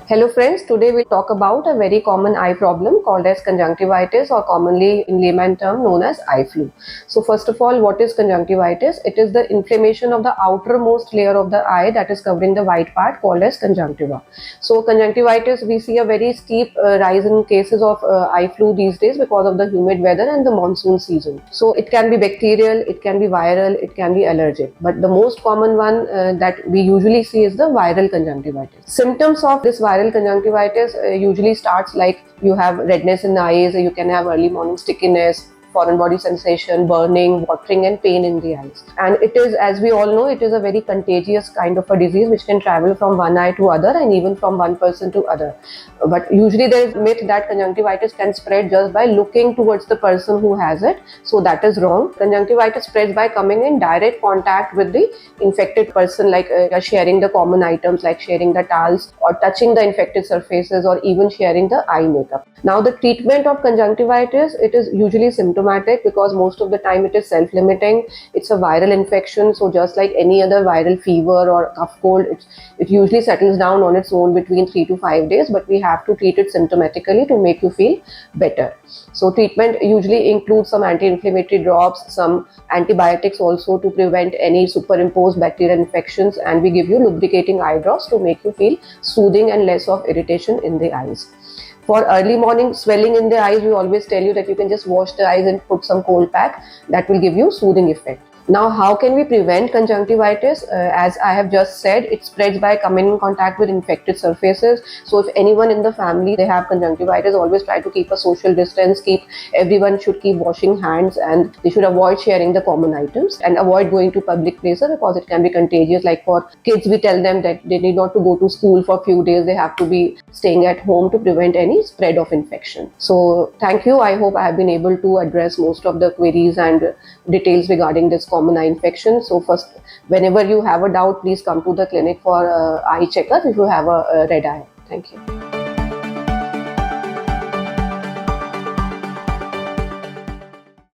Hello friends, today we'll talk about a very common eye problem called as conjunctivitis, or commonly in layman term known as eye flu. So first of all, what is conjunctivitis? It is the inflammation of the outermost layer of the eye that is covering the white part called as conjunctiva. So conjunctivitis, we see a very steep rise in cases of eye flu these days because of the humid weather and the monsoon season. So it can be bacterial, it can be viral, it can be allergic. But the most common one that we usually see is the viral conjunctivitis. Symptoms of this viral conjunctivitis usually starts like you have redness in the eyes, you can have early morning stickiness, foreign body sensation, burning, watering and pain in the eyes. And it is, as we all know, it is a very contagious kind of a disease which can travel from one eye to other and even from one person to other. But usually there is myth that conjunctivitis can spread just by looking towards the person who has it. So that is wrong. Conjunctivitis spreads by coming in direct contact with the infected person, like sharing the common items like sharing the towels or touching the infected surfaces or even sharing the eye makeup. Now the treatment of conjunctivitis, it is usually symptomatic because most of the time it is self-limiting. It's a viral infection, so just like any other viral fever or cough cold, it usually settles down on its own between 3 to 5 days, but we have to treat it symptomatically to make you feel better. So treatment usually includes some anti-inflammatory drops, some antibiotics also to prevent any superimposed bacterial infections, and we give you lubricating eye drops to make you feel soothing and less of irritation in the eyes. For early morning swelling in the eyes, we always tell you that you can just wash the eyes and put some cold pack. That will give you soothing effect. Now, how can we prevent conjunctivitis? As I have just said, it spreads by coming in contact with infected surfaces. So if anyone in the family, they have conjunctivitis, always try to keep a social distance, everyone should keep washing hands, and they should avoid sharing the common items and avoid going to public places because it can be contagious. Like for kids, we tell them that they need not to go to school for a few days. They have to be staying at home to prevent any spread of infection. So thank you. I hope I have been able to address most of the queries and details regarding this common eye infection. So first, whenever you have a doubt, please come to the clinic for eye checkup if you have a red eye. Thank you.